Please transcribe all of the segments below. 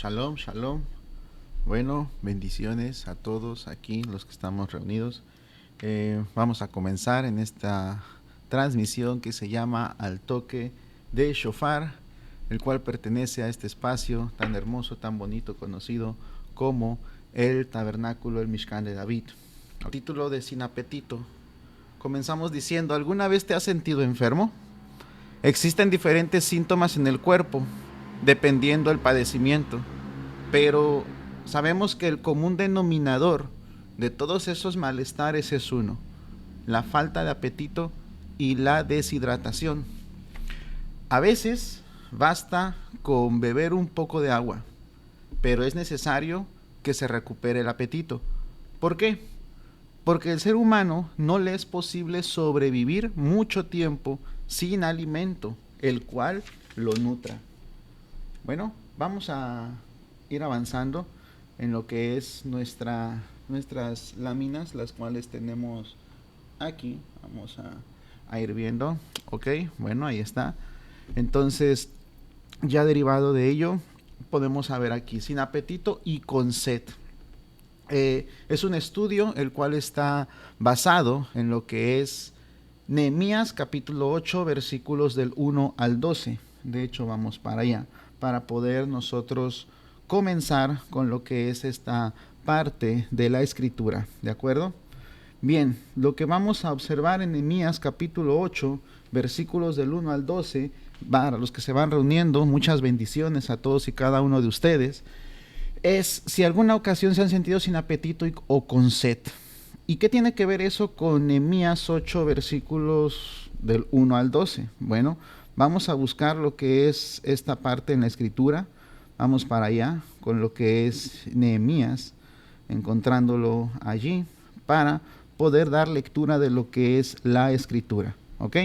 Shalom, shalom. Bueno, bendiciones a todos aquí, los que estamos reunidos. Vamos a comenzar en esta transmisión que se llama Al Toque de Shofar, el cual pertenece a este espacio tan hermoso, tan bonito, conocido como el Tabernáculo, el Mishkan de David. El título de Sin Apetito. Comenzamos diciendo, ¿alguna vez te has sentido enfermo? Existen diferentes síntomas en el cuerpo, dependiendo del padecimiento, pero sabemos que el común denominador de todos esos malestares es uno: la falta de apetito y la deshidratación. A veces basta con beber un poco de agua, pero es necesario que se recupere el apetito. ¿Por qué? Porque al ser humano no le es posible sobrevivir mucho tiempo sin alimento, el cual lo nutra. Bueno, vamos a ir avanzando en lo que es nuestras láminas, las cuales tenemos aquí. Vamos a ir viendo. Ok, bueno, ahí está. Entonces, ya derivado de ello, podemos saber aquí, sin apetito y con sed. Es un estudio el cual está basado en lo que es Nehemías capítulo 8 versículos del 1 al 12. De hecho, vamos para allá, para poder nosotros comenzar con lo que es esta parte de la escritura, ¿de acuerdo? Bien, lo que vamos a observar en Nehemías capítulo 8 versículos del 1 al 12, para los que se van reuniendo, muchas bendiciones a todos y cada uno de ustedes, es si alguna ocasión se han sentido sin apetito o con sed. ¿Y qué tiene que ver eso con Nehemías 8 versículos del 1 al 12? Bueno, vamos a buscar lo que es esta parte en la escritura. Vamos para allá con lo que es Nehemías, encontrándolo allí para poder dar lectura de lo que es la escritura. ¿Ok?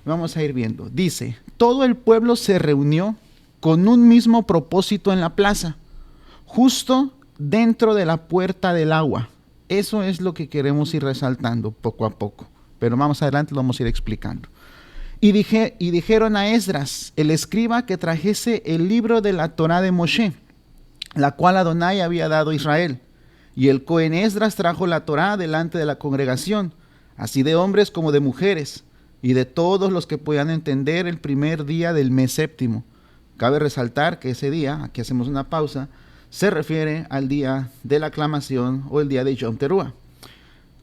Vamos a ir viendo. Dice, todo el pueblo se reunió con un mismo propósito en la plaza, justo dentro de la puerta del agua. Eso es lo que queremos ir resaltando poco a poco, pero más adelante lo vamos a ir explicando. Y dijeron a Esdras, el escriba, que trajese el libro de la Torá de Moshe, la cual Adonai había dado a Israel. Y el Cohen Esdras trajo la Torá delante de la congregación, así de hombres como de mujeres, y de todos los que podían entender el primer día del mes séptimo. Cabe resaltar que ese día, aquí hacemos una pausa, se refiere al día de la aclamación o el día de Yom Teruah.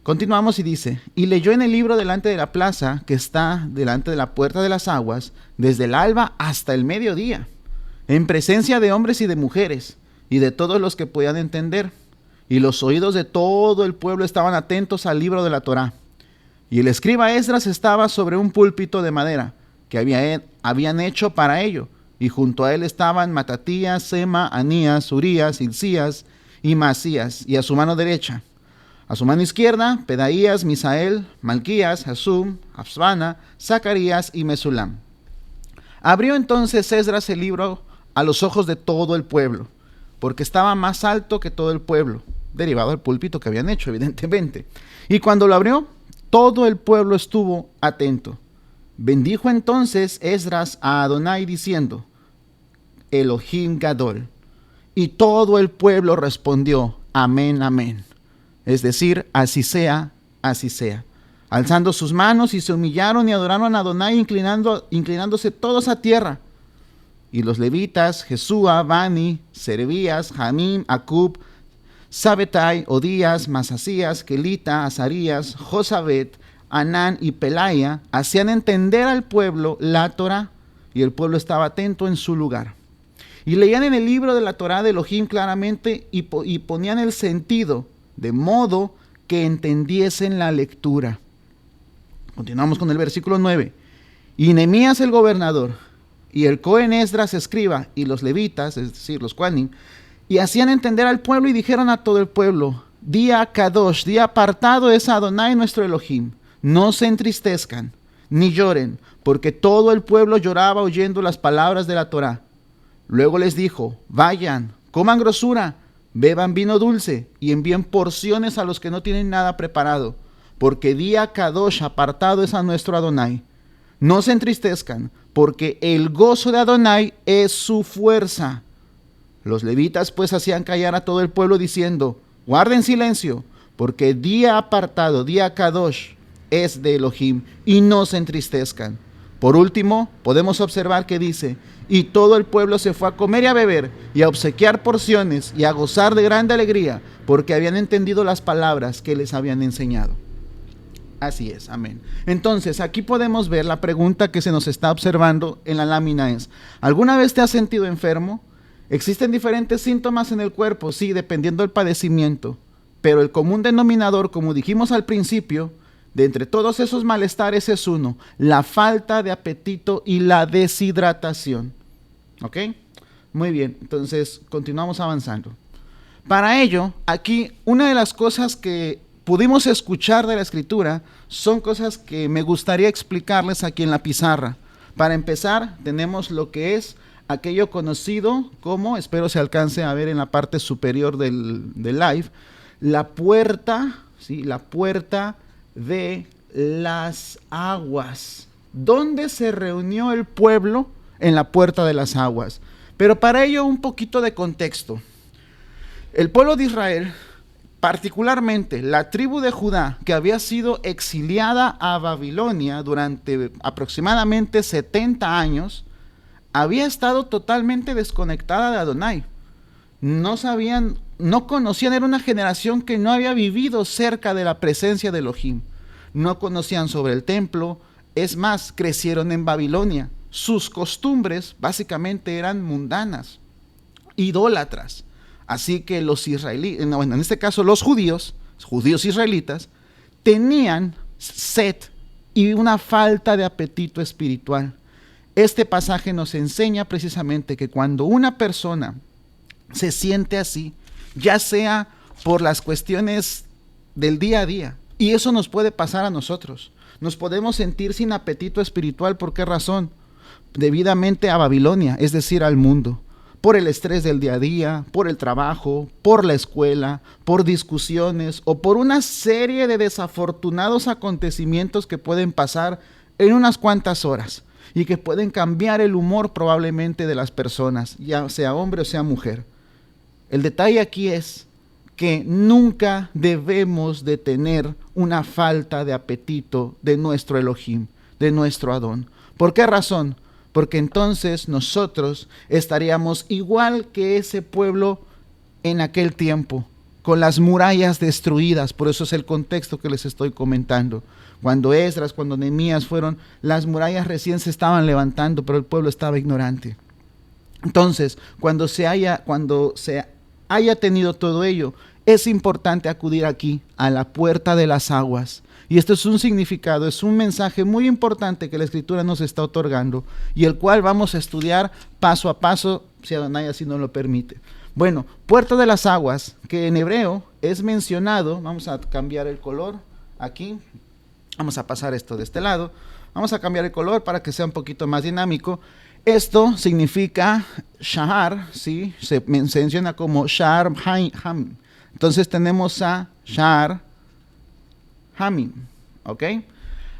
Continuamos y dice, y leyó en el libro delante de la plaza que está delante de la puerta de las aguas, desde el alba hasta el mediodía, en presencia de hombres y de mujeres, y de todos los que podían entender. Y los oídos de todo el pueblo estaban atentos al libro de la Torá. Y el escriba Esdras estaba sobre un púlpito de madera que habían hecho para ello, y junto a él estaban Matatías, Sema, Anías, Urías, Hilcías y Masías, y a su mano derecha. A su mano izquierda, Pedaías, Misael, Malquías, Hasum, Absbana, Zacarías y Mesulam. Abrió entonces Esdras el libro a los ojos de todo el pueblo, porque estaba más alto que todo el pueblo, derivado del púlpito que habían hecho, evidentemente. Y cuando lo abrió, todo el pueblo estuvo atento. Bendijo entonces Esdras a Adonai diciendo, Elohim Gadol. Y todo el pueblo respondió, amén, amén. Es decir, así sea, así sea. Alzando sus manos y se humillaron y adoraron a Adonai, inclinándose todos a tierra. Y los levitas, Jesúa, Bani, Serebías, Jamim, Acub, Sabetai, Odías, Masasías, Kelita, Azarías, Josabet, Anán y Pelaya hacían entender al pueblo la Torá, y el pueblo estaba atento en su lugar. Y leían en el libro de la Torá de Elohim claramente y ponían el sentido, de modo que entendiesen la lectura. Continuamos con el versículo 9. Y Nehemías el gobernador, y el Cohen Esdras escriba, y los levitas, es decir, los Kohanim, y hacían entender al pueblo y dijeron a todo el pueblo, día Kadosh, día apartado es Adonai nuestro Elohim. No se entristezcan, ni lloren, porque todo el pueblo lloraba oyendo las palabras de la Torá. Luego les dijo, vayan, coman grosura, beban vino dulce y envíen porciones a los que no tienen nada preparado, porque día Kadosh apartado es a nuestro Adonai. No se entristezcan, porque el gozo de Adonai es su fuerza. Los levitas pues hacían callar a todo el pueblo diciendo: guarden silencio, porque día apartado, día Kadosh, es de Elohim, y no se entristezcan. Por último, podemos observar que dice: y todo el pueblo se fue a comer y a beber, y a obsequiar porciones, y a gozar de grande alegría, porque habían entendido las palabras que les habían enseñado. Así es, amén. Entonces, aquí podemos ver la pregunta que se nos está observando en la lámina es: ¿alguna vez te has sentido enfermo? Existen diferentes síntomas en el cuerpo, sí, dependiendo del padecimiento, pero el común denominador, como dijimos al principio, de entre todos esos malestares es uno: la falta de apetito y la deshidratación. ¿Ok? Muy bien, entonces continuamos avanzando. Para ello, aquí una de las cosas que pudimos escuchar de la escritura son cosas que me gustaría explicarles aquí en la pizarra. Para empezar, tenemos lo que es aquello conocido como, espero se alcance a ver en la parte superior del live, la puerta, ¿sí? La puerta de las aguas. ¿Dónde se reunió el pueblo? En la puerta de las aguas. Pero para ello un poquito de contexto. El pueblo de Israel, particularmente la tribu de Judá, que había sido exiliada a Babilonia durante aproximadamente 70 años, había estado totalmente desconectada de Adonai. No sabían, no conocían, era una generación que no había vivido cerca de la presencia de Elohim. No conocían sobre el templo, es más, crecieron en Babilonia. Sus costumbres básicamente eran mundanas, idólatras. Así que los israelíes, bueno, en este caso los judíos israelitas, tenían sed y una falta de apetito espiritual. Este pasaje nos enseña precisamente que cuando una persona se siente así, ya sea por las cuestiones del día a día, y eso nos puede pasar a nosotros, nos podemos sentir sin apetito espiritual. ¿Por qué razón? Debidamente a Babilonia, es decir, al mundo, por el estrés del día a día, por el trabajo, por la escuela, por discusiones o por una serie de desafortunados acontecimientos que pueden pasar en unas cuantas horas y que pueden cambiar el humor probablemente de las personas, ya sea hombre o sea mujer. El detalle aquí es que nunca debemos de tener una falta de apetito de nuestro Elohim, de nuestro Adón. ¿Por qué razón? Porque entonces nosotros estaríamos igual que ese pueblo en aquel tiempo, con las murallas destruidas. Por eso es el contexto que les estoy comentando. Cuando Esdras, cuando Nehemías fueron, las murallas recién se estaban levantando, pero el pueblo estaba ignorante. Entonces, cuando se haya tenido todo ello, es importante acudir aquí a la puerta de las aguas. Y esto es un significado, es un mensaje muy importante que la Escritura nos está otorgando y el cual vamos a estudiar paso a paso, si Adonai así nos lo permite. Bueno, puerta de las aguas, que en hebreo es mencionado, vamos a cambiar el color aquí, vamos a pasar esto de este lado, vamos a cambiar el color para que sea un poquito más dinámico. Esto significa Shahar, ¿sí? Se menciona como Shahar Hamim. Entonces tenemos a Shahar Hamim, ¿ok?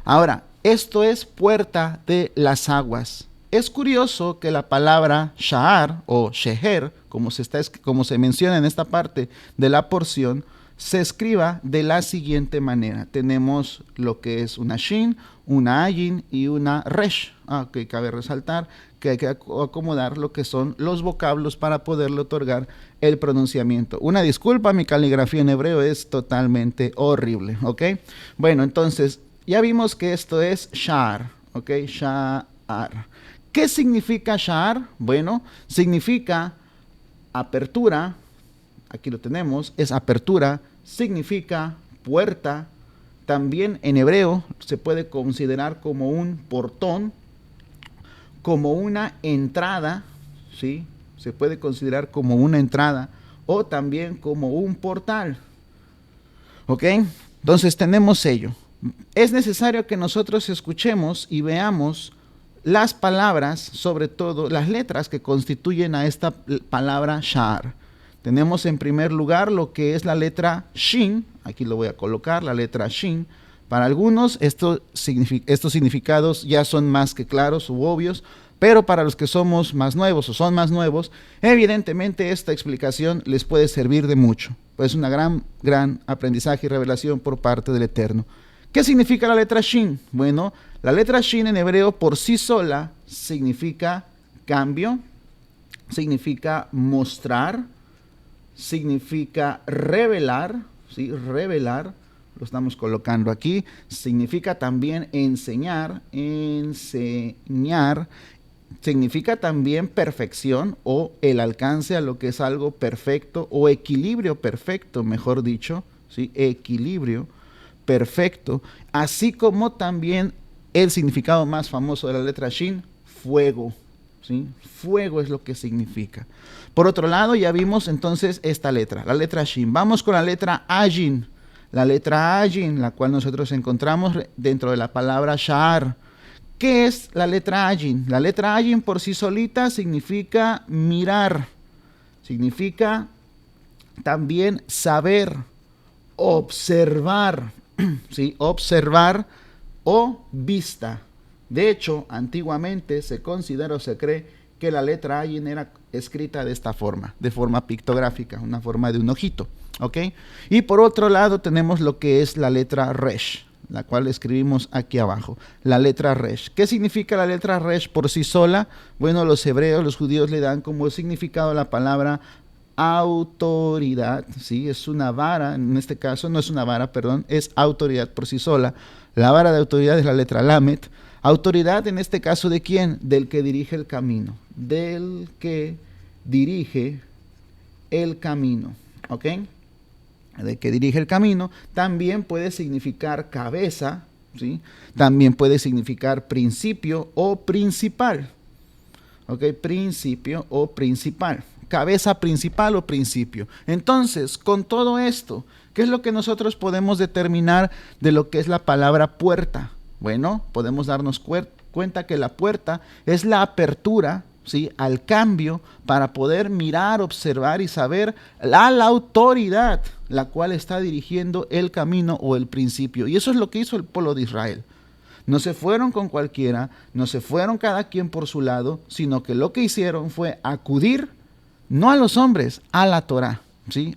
Ahora, esto es puerta de las aguas. Es curioso que la palabra Shahar o Sheher, como se menciona en esta parte de la porción, se escriba de la siguiente manera. Tenemos lo que es una Shin, una Ayin y una Resh. Que cabe resaltar que hay que acomodar lo que son los vocablos para poderle otorgar el pronunciamiento. Una disculpa, mi caligrafía en hebreo es totalmente horrible, ¿ok? Bueno, entonces, ya vimos que esto es Sha'ar, ¿ok? Sha'ar. ¿Qué significa Sha'ar? Bueno, significa apertura, aquí lo tenemos, es apertura, significa puerta. También en hebreo se puede considerar como un portón, como una entrada, ¿sí? Se puede considerar como una entrada o también como un portal. ¿Ok? Entonces tenemos ello. Es necesario que nosotros escuchemos y veamos las palabras, sobre todo las letras que constituyen a esta palabra Sha'ar. Tenemos en primer lugar lo que es la letra Shin, aquí lo voy a colocar, la letra Shin. Para algunos estos significados ya son más que claros u obvios, Pero para los que somos más nuevos o son más nuevos, evidentemente esta explicación les puede servir de mucho. Pues una gran aprendizaje y revelación por parte del Eterno. ¿Qué significa la letra Shin? Bueno, la letra Shin en hebreo por sí sola significa cambio, significa mostrar, significa revelar, ¿sí? Revelar, lo estamos colocando aquí, significa también enseñar, significa también perfección o el alcance a lo que es algo perfecto o equilibrio perfecto, mejor dicho, ¿sí? Equilibrio perfecto, así como también el significado más famoso de la letra Shin, fuego, ¿sí? Fuego es lo que significa. Por otro lado, ya vimos entonces esta letra, la letra Shin. Vamos con la letra Ayin, la letra Ayin, la cual nosotros encontramos dentro de la palabra Sha'ar. ¿Qué es la letra Ayin? La letra Ayin por sí solita significa mirar, significa también saber, observar, ¿sí? Observar o vista. De hecho, antiguamente se considera o se cree que la letra Ayin era escrita de esta forma, de forma pictográfica, una forma de un ojito, ¿ok? Y por otro lado tenemos lo que es la letra Resh, la cual escribimos aquí abajo, la letra Resh. ¿Qué significa la letra Resh por sí sola? Bueno, los hebreos, los judíos le dan como significado la palabra autoridad, ¿sí? Es una vara, en este caso no es una vara, perdón, es autoridad por sí sola. La vara de autoridad es la letra Lamet. Autoridad en este caso ¿de quién? Del que dirige el camino, del que dirige el camino, ¿ok? Del que dirige el camino. También puede significar cabeza, ¿sí? También puede significar principio o principal, ¿ok? Principio o principal. Cabeza principal o principio. Entonces, con todo esto, ¿qué es lo que nosotros podemos determinar de lo que es la palabra puerta? Bueno, podemos darnos cuenta que la puerta es la apertura, ¿sí? Al cambio para poder mirar, observar y saber la autoridad, la cual está dirigiendo el camino o el principio. Y eso es lo que hizo el pueblo de Israel. No se fueron con cualquiera, no se fueron cada quien por su lado, sino que lo que hicieron fue acudir, no a los hombres, a la Torá, ¿sí?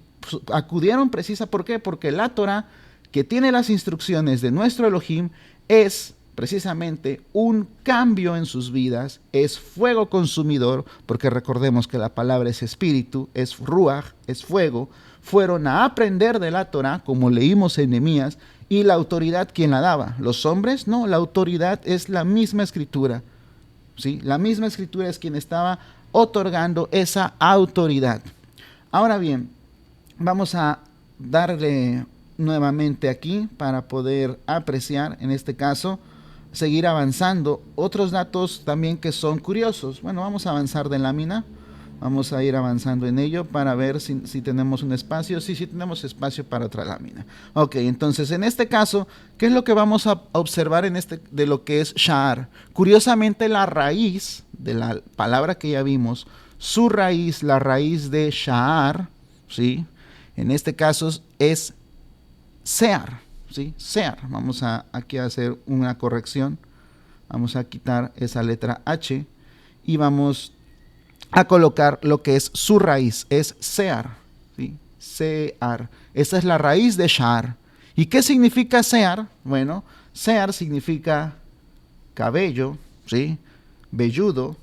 Acudieron precisa, ¿por qué? Porque la Torá, que tiene las instrucciones de nuestro Elohim, es precisamente un cambio en sus vidas, es fuego consumidor, porque recordemos que la palabra es espíritu, es ruach, es fuego. Fueron a aprender de la Torá, como leímos en Nehemías, y la autoridad, ¿quién la daba? ¿Los hombres? No, la autoridad es la misma escritura, ¿sí? La misma escritura es quien estaba otorgando esa autoridad. Ahora bien, vamos a darle nuevamente aquí para poder apreciar, en este caso, seguir avanzando. Otros datos también que son curiosos. Bueno, vamos a avanzar de lámina. Vamos a ir avanzando en ello para ver si tenemos un espacio. Sí, tenemos espacio para otra lámina. Ok, entonces en este caso, ¿qué es lo que vamos a observar de lo que es Sha'ar? Curiosamente, la raíz de la palabra que ya vimos, su raíz, la raíz de Sha'ar, ¿sí? En este caso es Sear, ¿sí? Sear. Vamos aquí a hacer una corrección. Vamos a quitar esa letra H y vamos a colocar lo que es su raíz, es Sear, ¿sí? Sear. Esa es la raíz de Sha'ar. ¿Y qué significa Sear? Bueno, Sear significa cabello, ¿sí? Velludo,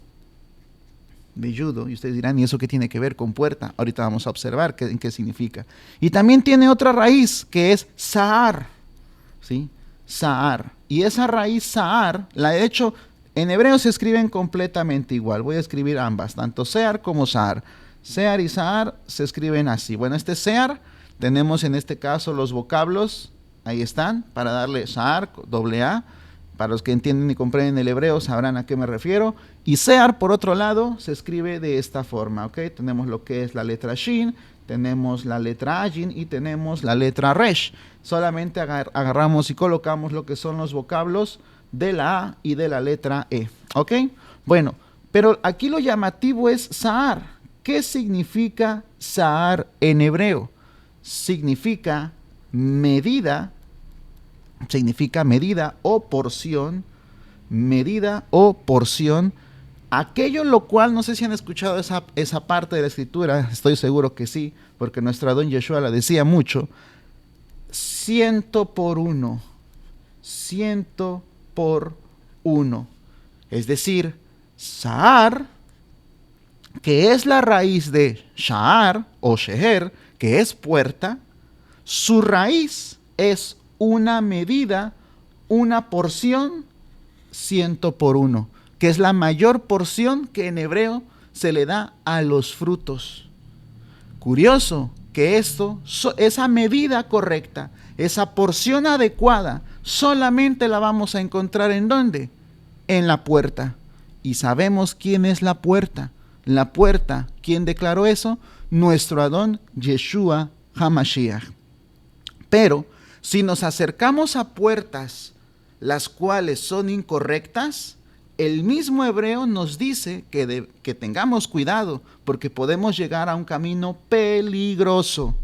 y ustedes dirán, ¿y eso qué tiene que ver con puerta? Ahorita vamos a observar en qué significa. Y también tiene otra raíz que es Sa'ar, ¿sí? Sa'ar. Y esa raíz Sa'ar, la he hecho, en hebreo se escriben completamente igual. Voy a escribir ambas, tanto Sear como Sa'ar. Sear y Sa'ar se escriben así. Bueno, este Sear, tenemos en este caso los vocablos, ahí están, para darle Sa'ar, doble A. Para los que entienden y comprenden el hebreo sabrán a qué me refiero. Y Sear, por otro lado, se escribe de esta forma, ¿ok? Tenemos lo que es la letra Shin, tenemos la letra Ayin y tenemos la letra Resh. Solamente agarramos y colocamos lo que son los vocablos de la A y de la letra E, ¿ok? Bueno, pero aquí lo llamativo es Sa'ar. ¿Qué significa Sa'ar en hebreo? Significa medida o porción, aquello lo cual, no sé si han escuchado esa parte de la escritura, estoy seguro que sí, porque nuestro Adón Yeshua la decía mucho, 100 por 1, 100 por 1. Es decir, Sahar, que es la raíz de Sha'ar o Sheher, que es puerta, su raíz es una medida, una porción 100 por 1, que es la mayor porción que en hebreo se le da a los frutos. Curioso que esa medida correcta, esa porción adecuada, solamente la vamos a encontrar ¿en dónde? En la puerta. Y sabemos quién es la puerta. La puerta, ¿quién declaró eso? Nuestro Adón Yeshua HaMashiach. Pero si nos acercamos a puertas las cuales son incorrectas, el mismo hebreo nos dice que tengamos cuidado, porque podemos llegar a un camino peligroso.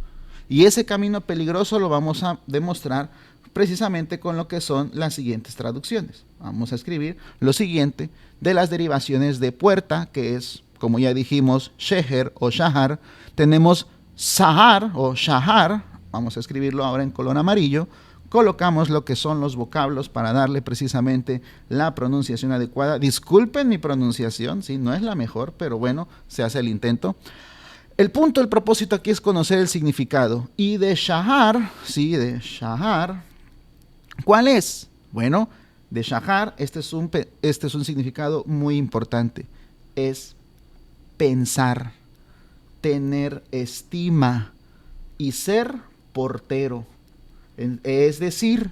Y ese camino peligroso lo vamos a demostrar precisamente con lo que son las siguientes traducciones. Vamos a escribir lo siguiente de las derivaciones de puerta, que es, como ya dijimos, Sheher o Shahar. Tenemos Sahar o Shahar, vamos a escribirlo ahora en color amarillo. Colocamos lo que son los vocablos para darle precisamente la pronunciación adecuada. Disculpen mi pronunciación, ¿sí? No es la mejor, pero bueno, se hace el intento. El punto, el propósito aquí es conocer el significado. Y de Shahar, sí, de Shahar, ¿cuál es? Bueno, de Shahar, este es un significado muy importante. Es pensar, tener estima y ser portero. Es decir,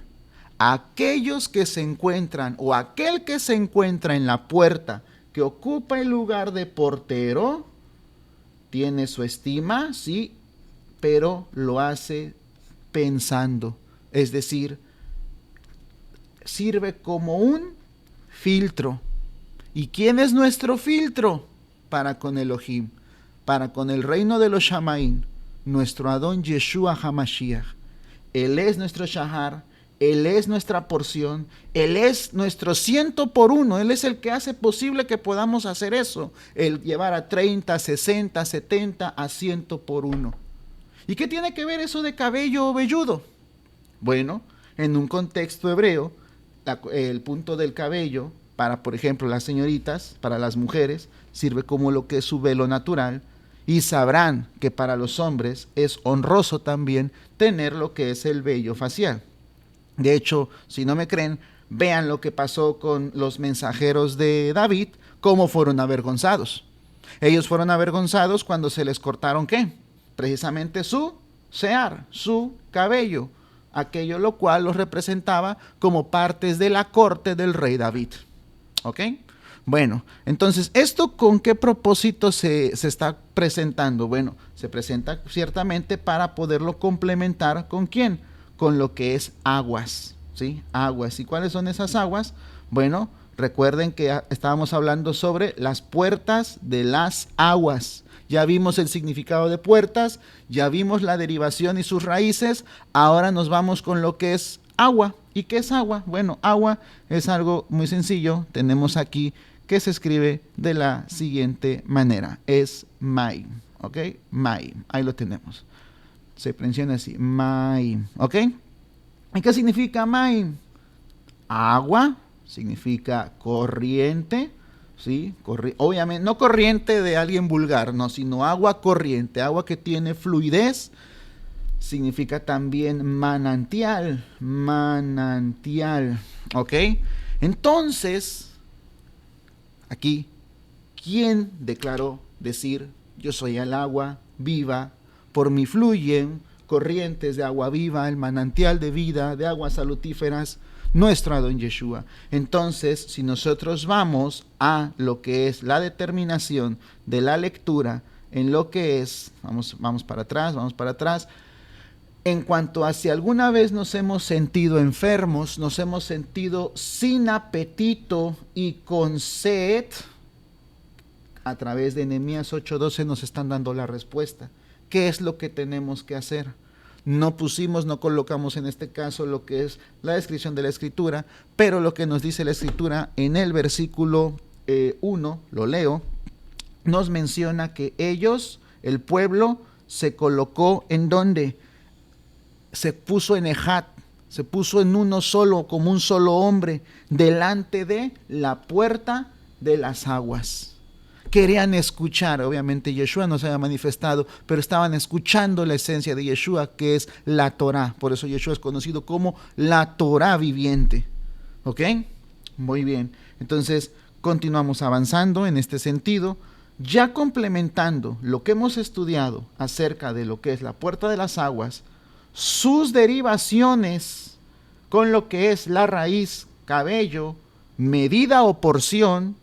aquellos que se encuentran o aquel que se encuentra en la puerta que ocupa el lugar de portero, tiene su estima, sí, pero lo hace pensando. Es decir, sirve como un filtro. ¿Y quién es nuestro filtro? Para con Elohim, para con el reino de los Shamaín, nuestro Adón Yeshua HaMashiach. Él es nuestro Shahar, Él es nuestra porción, Él es nuestro 100 por 1, Él es el que hace posible que podamos hacer eso, el llevar a 30, 60, 70, a 100 por 1. ¿Y qué tiene que ver eso de cabello o velludo? Bueno, en un contexto hebreo, el punto del cabello, para por ejemplo las señoritas, para las mujeres, sirve como lo que es su velo natural. Y sabrán que para los hombres es honroso también tener lo que es el vello facial. De hecho, si no me creen, vean lo que pasó con los mensajeros de David, cómo fueron avergonzados. Ellos fueron avergonzados cuando se les cortaron, ¿qué? Precisamente su sear, su cabello, aquello lo cual los representaba como partes de la corte del rey David. ¿Ok? Bueno, entonces, ¿esto con qué propósito se está presentando? Bueno, se presenta ciertamente para poderlo complementar ¿con quién? Con lo que es aguas, ¿sí? Aguas. ¿Y cuáles son esas aguas? Bueno, recuerden que estábamos hablando sobre las puertas de las aguas. Ya vimos el significado de puertas, ya vimos la derivación y sus raíces, ahora nos vamos con lo que es agua. ¿Y qué es agua? Bueno, agua es algo muy sencillo. Tenemos aquí que se escribe de la siguiente manera. Es Maim, ¿ok? Maim, ahí lo tenemos. Se menciona así, Maim, ¿ok? ¿Y qué significa Maim? Agua, significa corriente, ¿sí? Obviamente, no corriente de alguien vulgar, no, sino agua corriente, agua que tiene fluidez. Significa también manantial, ¿ok? Entonces, aquí, ¿quién declaró decir, yo soy el agua viva, por mí fluyen corrientes de agua viva, el manantial de vida, de aguas salutíferas, nuestro Adón Yeshua? Entonces, si nosotros vamos a lo que es la determinación de la lectura, en lo que es, vamos para atrás, en cuanto a si alguna vez nos hemos sentido enfermos, nos hemos sentido sin apetito y con sed, a través de Nehemías 8:12 nos están dando la respuesta. ¿Qué es lo que tenemos que hacer? No colocamos en este caso lo que es la descripción de la escritura, pero lo que nos dice la escritura en el versículo 1, lo leo, nos menciona que ellos, el pueblo, se colocó en donde se puso en ejat, se puso en uno solo, como un solo hombre, delante de la puerta de las aguas. Querían escuchar, obviamente Yeshua no se había manifestado, pero estaban escuchando la esencia de Yeshua, que es la Torá. Por eso Yeshua es conocido como la Torá viviente. ¿Ok? Muy bien. Entonces, continuamos avanzando en este sentido, ya complementando lo que hemos estudiado acerca de lo que es la puerta de las aguas, sus derivaciones con lo que es la raíz, cabello, medida o porción,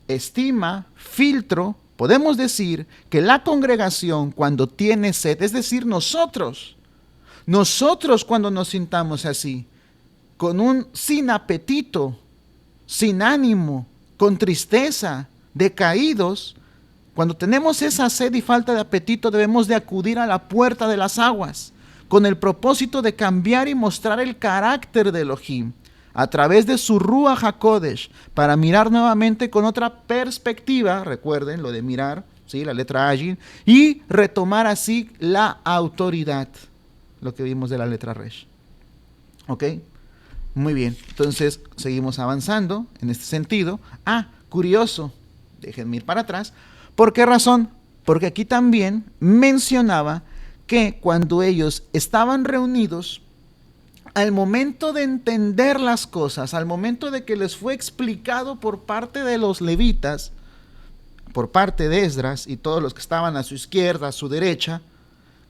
estima, filtro. Podemos decir que la congregación, cuando tiene sed, es decir, nosotros cuando nos sintamos así, sin apetito, sin ánimo, con tristeza, decaídos, cuando tenemos esa sed y falta de apetito, debemos de acudir a la puerta de las aguas, con el propósito de cambiar y mostrar el carácter de Elohim, a través de su Ruach HaKodesh, para mirar nuevamente con otra perspectiva, recuerden lo de mirar, ¿sí? La letra Ayin, y retomar así la autoridad, lo que vimos de la letra Resh. ¿Ok? Muy bien, entonces seguimos avanzando en este sentido. Curioso, déjenme ir para atrás. ¿Por qué razón? Porque aquí también mencionaba que cuando ellos estaban reunidos, al momento de entender las cosas, al momento de que les fue explicado por parte de los levitas, por parte de Esdras y todos los que estaban a su izquierda, a su derecha,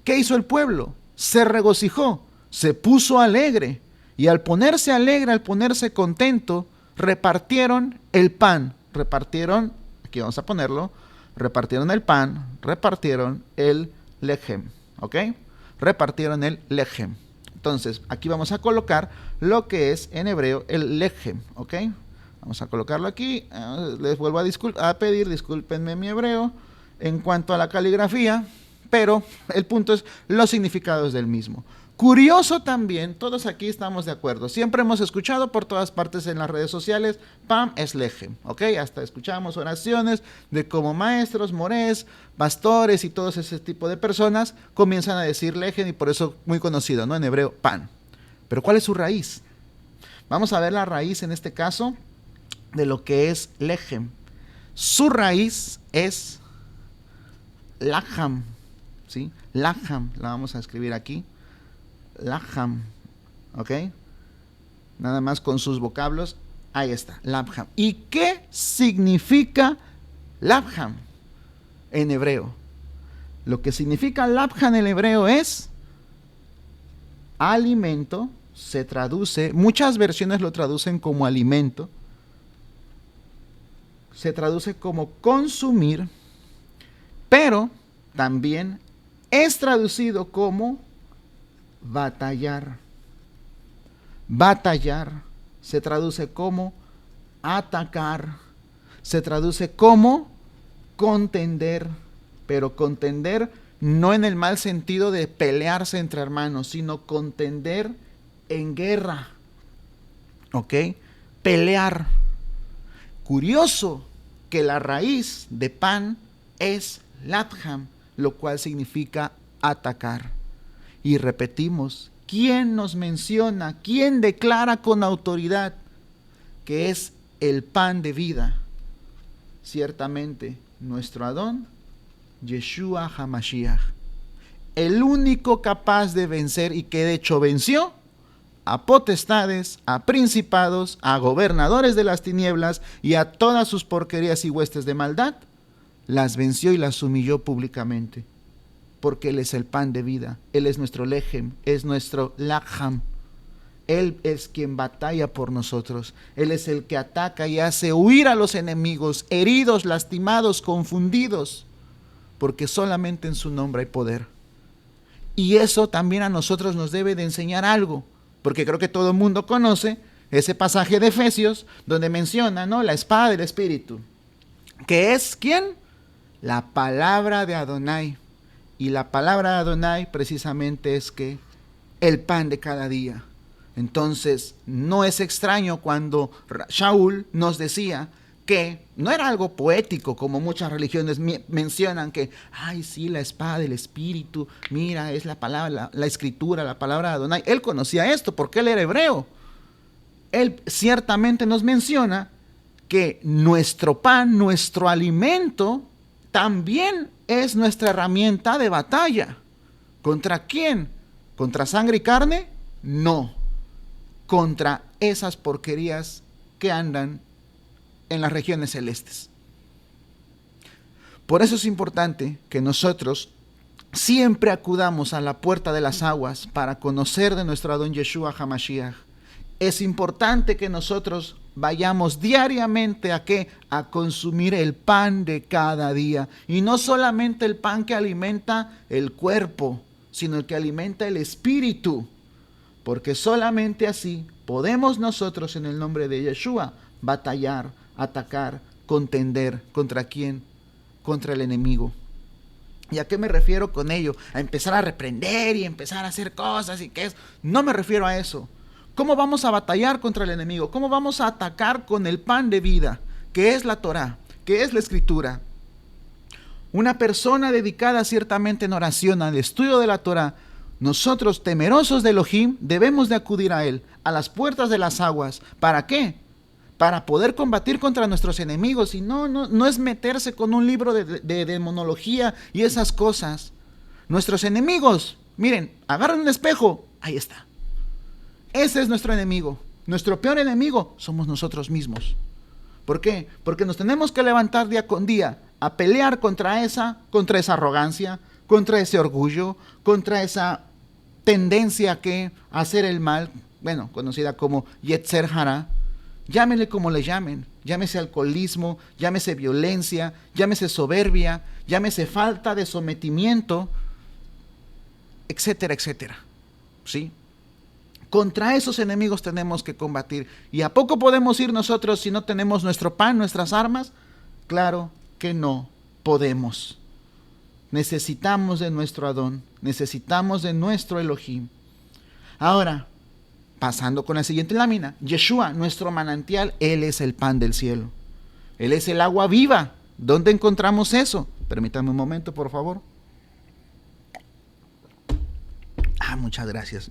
¿qué hizo el pueblo? Se regocijó, se puso alegre, y al ponerse alegre, al ponerse contento, repartieron el pan, aquí vamos a ponerlo, repartieron el pan, repartieron el lechem, ¿ok? Repartieron el lechem. Entonces, aquí vamos a colocar lo que es en hebreo el lechem, ¿ok? Vamos a colocarlo aquí. Les vuelvo a pedir, discúlpenme mi hebreo en cuanto a la caligrafía, pero el punto es los significados del mismo. Curioso también, todos aquí estamos de acuerdo, siempre hemos escuchado por todas partes en las redes sociales, Pam es lechem, ¿ok? Hasta escuchamos oraciones de cómo maestros, morés, pastores y todo ese tipo de personas comienzan a decir lechem, y por eso muy conocido, ¿no? En hebreo, pan. Pero ¿cuál es su raíz? Vamos a ver la raíz en este caso de lo que es lechem. Su raíz es lacham, ¿sí? Lacham, la vamos a escribir aquí. Lacham, ¿ok? Nada más con sus vocablos, ahí está, Lacham. ¿Y qué significa Lacham en hebreo? Lo que significa Lacham en hebreo es alimento, se traduce, muchas versiones lo traducen como alimento, se traduce como consumir, pero también es traducido como batallar. Batallar se traduce como atacar, se traduce como contender, pero contender no en el mal sentido de pelearse entre hermanos, sino contender en guerra, ¿ok? Pelear. Curioso que la raíz de pan es latham, lo cual significa atacar. Y repetimos, ¿quién nos menciona, quién declara con autoridad que es el pan de vida? Ciertamente, nuestro Adón, Yeshua HaMashiach, el único capaz de vencer y que de hecho venció a potestades, a principados, a gobernadores de las tinieblas y a todas sus porquerías y huestes de maldad, las venció y las humilló públicamente. Porque Él es el pan de vida, Él es nuestro lechem, es nuestro lacham. Él es quien batalla por nosotros, Él es el que ataca y hace huir a los enemigos, heridos, lastimados, confundidos, porque solamente en su nombre hay poder. Y eso también a nosotros nos debe de enseñar algo, porque creo que todo el mundo conoce ese pasaje de Efesios, donde menciona, ¿no?, la espada del Espíritu, que es, ¿quién? La palabra de Adonai. Y la palabra de Adonai precisamente es que el pan de cada día. Entonces, no es extraño cuando Shaul nos decía que no era algo poético como muchas religiones mencionan que, ay, sí, la espada del espíritu, mira, es la palabra, la escritura, la palabra de Adonai. Él conocía esto porque él era hebreo. Él ciertamente nos menciona que nuestro pan, nuestro alimento, también es nuestra herramienta de batalla. ¿Contra quién? ¿Contra sangre y carne? No. Contra esas porquerías que andan en las regiones celestes. Por eso es importante que nosotros siempre acudamos a la puerta de las aguas para conocer de nuestro Adón Yeshua HaMashiach. Es importante que nosotros vayamos diariamente ¿a qué? A consumir el pan de cada día. Y no solamente el pan que alimenta el cuerpo, sino el que alimenta el espíritu. Porque solamente así podemos nosotros en el nombre de Yeshua batallar, atacar, contender. ¿Contra quién? Contra el enemigo. ¿Y a qué me refiero con ello? A empezar a reprender y empezar a hacer cosas y que es. No me refiero a eso. ¿Cómo vamos a batallar contra el enemigo? ¿Cómo vamos a atacar con el pan de vida, que es la Torá, que es la Escritura? Una persona dedicada ciertamente en oración al estudio de la Torá, nosotros temerosos de Elohim debemos de acudir a él, a las puertas de las aguas. ¿Para qué? Para poder combatir contra nuestros enemigos. Y no es meterse con un libro de demonología y esas cosas. Nuestros enemigos, miren, agarran un espejo, ahí está. Ese es nuestro enemigo. Nuestro peor enemigo somos nosotros mismos. ¿Por qué? Porque nos tenemos que levantar día con día a pelear contra esa arrogancia, contra ese orgullo, contra esa tendencia a hacer el mal, bueno, conocida como Yetzer Hara. Llámenle como le llamen, llámese alcoholismo, llámese violencia, llámese soberbia, llámese falta de sometimiento, etcétera, etcétera. ¿Sí? Contra esos enemigos tenemos que combatir. ¿Y a poco podemos ir nosotros si no tenemos nuestro pan, nuestras armas? Claro que no podemos. Necesitamos de nuestro Adón, necesitamos de nuestro Elohim. Ahora, pasando con la siguiente lámina, Yeshua, nuestro manantial, Él es el pan del cielo. Él es el agua viva. ¿Dónde encontramos eso? Permítanme un momento, por favor. Muchas gracias.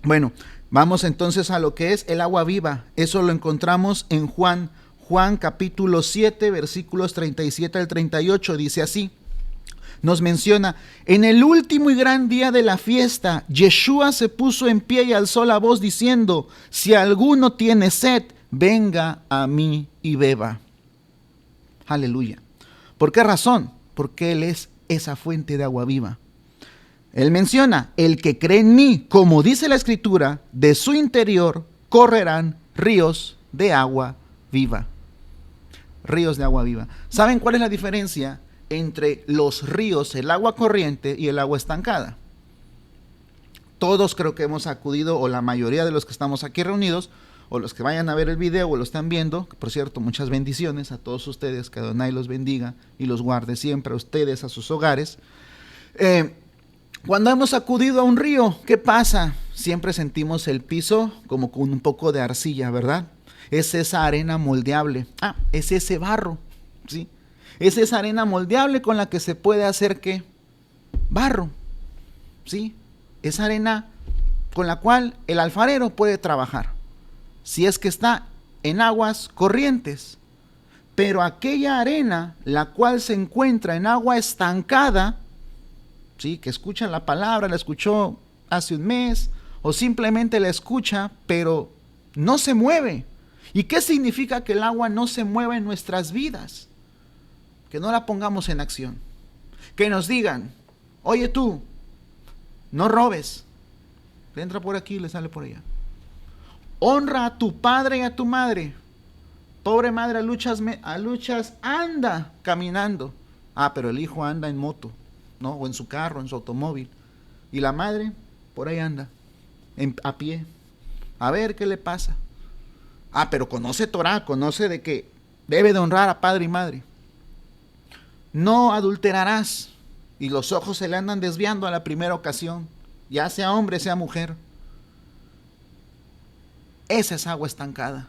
Bueno, vamos entonces a lo que es el agua viva. Eso lo encontramos en Juan capítulo 7, versículos 37 al 38. Dice así. Nos menciona, en el último y gran día de la fiesta, Yeshua se puso en pie y alzó la voz diciendo, si alguno tiene sed, venga a mí y beba. Aleluya. ¿Por qué razón? Porque Él es esa fuente de agua viva. Él menciona, el que cree en mí, como dice la Escritura, de su interior correrán ríos de agua viva. Ríos de agua viva. ¿Saben cuál es la diferencia entre los ríos, el agua corriente y el agua estancada? Todos creo que hemos acudido, o la mayoría de los que estamos aquí reunidos, o los que vayan a ver el video o lo están viendo, que por cierto, muchas bendiciones a todos ustedes, que Adonai los bendiga y los guarde siempre a ustedes, a sus hogares. Cuando hemos acudido a un río, ¿qué pasa? Siempre sentimos el piso como con un poco de arcilla, ¿verdad? Es esa arena moldeable. Es ese barro, ¿sí? Es esa arena moldeable con la que se puede hacer, ¿qué? Barro, ¿sí? Esa arena con la cual el alfarero puede trabajar, si es que está en aguas corrientes. Pero aquella arena, la cual se encuentra en agua estancada, ¿sí? Que escuchan la palabra, la escuchó hace un mes, o simplemente la escucha, pero no se mueve. ¿Y qué significa que el agua no se mueva en nuestras vidas? Que no la pongamos en acción. Que nos digan, oye tú, no robes. Le entra por aquí y le sale por allá. Honra a tu padre y a tu madre. Pobre madre, a luchas anda caminando. Pero el hijo anda en moto, ¿no? O en su carro, en su automóvil. Y la madre, por ahí anda, a pie. A ver qué le pasa. Pero conoce Torah, conoce de que debe de honrar a padre y madre. No adulterarás. Y los ojos se le andan desviando a la primera ocasión, ya sea hombre, sea mujer. Esa es agua estancada.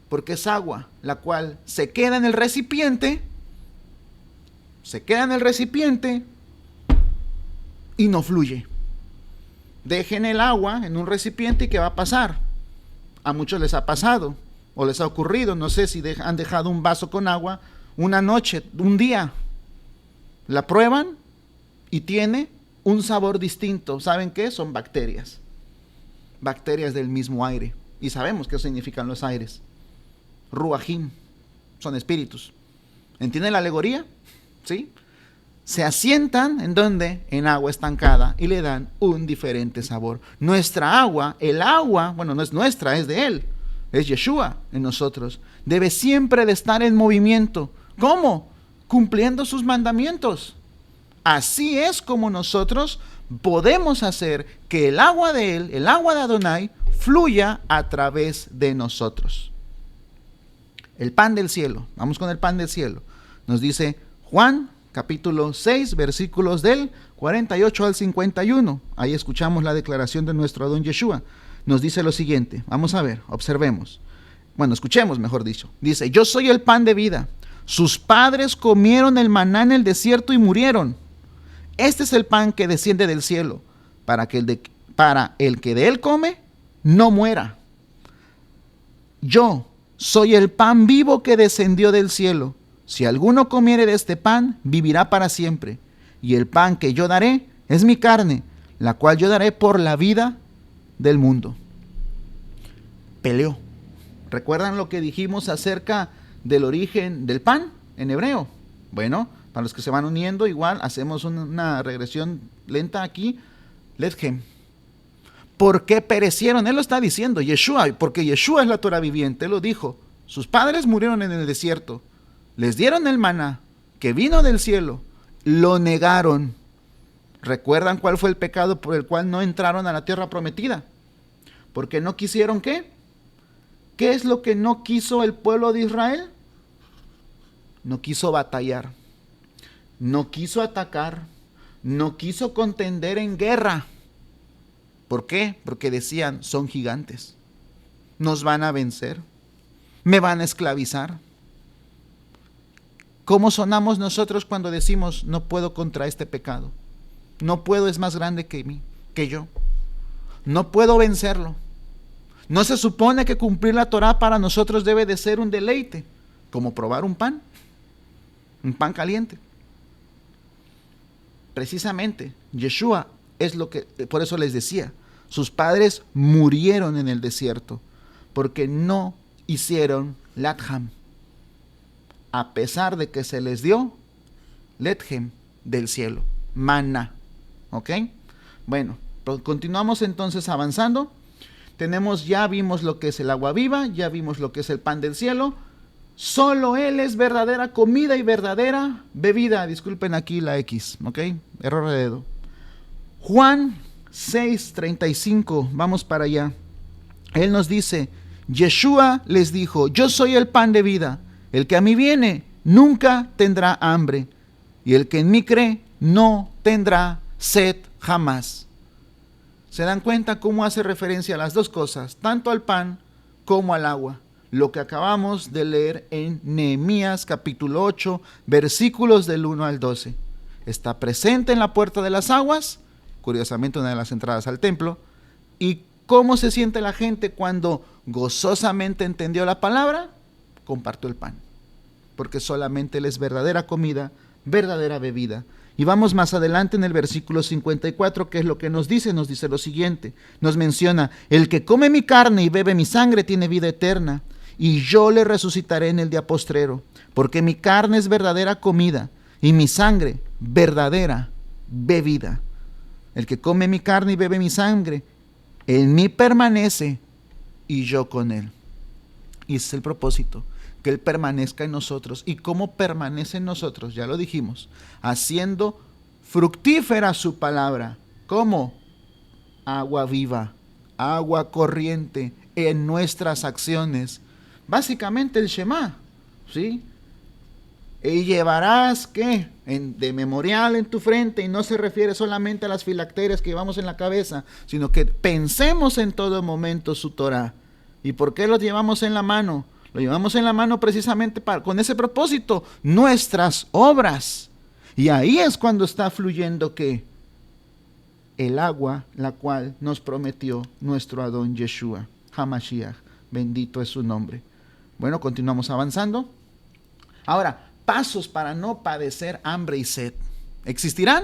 porque es agua, la cual se queda en el recipiente, y no fluye. Dejen el agua en un recipiente y ¿qué va a pasar? A muchos les ha pasado o les ha ocurrido, no sé si han dejado un vaso con agua una noche, un día, la prueban y tiene un sabor distinto. ¿Saben qué? Son bacterias del mismo aire, y sabemos qué significan los aires. Ruajim, son espíritus. ¿Entienden la alegoría? ¿Sí? Se asientan en donde, en agua estancada, y le dan un diferente sabor. Nuestra agua, el agua, bueno, no es nuestra, es de Él, es Yeshua en nosotros, debe siempre de estar en movimiento. ¿Cómo? Cumpliendo sus mandamientos. Así es como nosotros podemos hacer que el agua de Él, el agua de Adonai, fluya a través de nosotros. El pan del cielo, vamos con el pan del cielo. Nos dice Juan capítulo 6, versículos del 48 al 51. Ahí escuchamos la declaración de nuestro Adón Yeshua. Nos dice lo siguiente, vamos a ver, observemos. Bueno, escuchemos, mejor dicho. Dice: yo soy el pan de vida. Sus padres comieron el maná en el desierto y murieron. Este es el pan que desciende del cielo, para el que de él come, no muera. Yo soy el pan vivo que descendió del cielo. Si alguno comiere de este pan, vivirá para siempre. Y el pan que yo daré es mi carne, la cual yo daré por la vida del mundo. Peleó. ¿Recuerdan lo que dijimos acerca del origen del pan en hebreo? Bueno, para los que se van uniendo, igual hacemos una regresión lenta aquí. Lethem. ¿Por qué perecieron? Él lo está diciendo, Yeshua, porque Yeshua es la Torah viviente. Él lo dijo. Sus padres murieron en el desierto. Les dieron el maná que vino del cielo. Lo negaron. ¿Recuerdan cuál fue el pecado por el cual no entraron a la tierra prometida? Porque no quisieron ¿qué? ¿Qué es lo que no quiso el pueblo de Israel? No quiso batallar. No quiso atacar. No quiso contender en guerra. ¿Por qué? Porque decían, son gigantes. Nos van a vencer. Me van a esclavizar. ¿Cómo sonamos nosotros cuando decimos, no puedo contra este pecado? No puedo, es más grande que mí, que yo. No puedo vencerlo. ¿No se supone que cumplir la Torah para nosotros debe de ser un deleite? Como probar un pan caliente. Precisamente, Yeshua es lo que, por eso les decía, sus padres murieron en el desierto, porque no hicieron Latham, a pesar de que se les dio Lethem del cielo, maná. ¿Ok? Bueno, continuamos entonces avanzando. Ya vimos lo que es el agua viva, ya vimos lo que es el pan del cielo. Solo Él es verdadera comida y verdadera bebida. Disculpen aquí la X, ¿ok? Error de dedo. Juan 6:35, vamos para allá. Él nos dice, Yeshua les dijo, yo soy el pan de vida. El que a mí viene nunca tendrá hambre, y el que en mí cree no tendrá sed jamás. ¿Se dan cuenta cómo hace referencia a las dos cosas, tanto al pan como al agua? Lo que acabamos de leer en Nehemías capítulo 8, versículos del 1 al 12. Está presente en la puerta de las aguas, curiosamente una de las entradas al templo. ¿Y cómo se siente la gente cuando gozosamente entendió la palabra? Compartió el pan, porque solamente Él es verdadera comida, verdadera bebida. Y vamos más adelante en el versículo 54, que es lo que nos dice lo siguiente, nos menciona, el que come mi carne y bebe mi sangre tiene vida eterna, y yo le resucitaré en el día postrero, porque mi carne es verdadera comida, y mi sangre verdadera bebida. El que come mi carne y bebe mi sangre, en mí permanece, y yo con él. Y ese es el propósito, que Él permanezca en nosotros. ¿Y cómo permanece en nosotros? Ya lo dijimos, haciendo fructífera su palabra. ¿Cómo? Agua viva, agua corriente en nuestras acciones. Básicamente el Shema, ¿sí? Y llevarás, ¿qué? De memorial en tu frente, y no se refiere solamente a las filacterias que llevamos en la cabeza, sino que pensemos en todo momento su Torah. ¿Y por qué los llevamos en la mano? Lo llevamos en la mano precisamente con ese propósito, nuestras obras. Y ahí es cuando está fluyendo ¿qué? El agua, la cual nos prometió nuestro Adón Yeshua, Hamashiach, bendito es su nombre. Bueno, continuamos avanzando. Ahora, pasos para no padecer hambre y sed. ¿Existirán?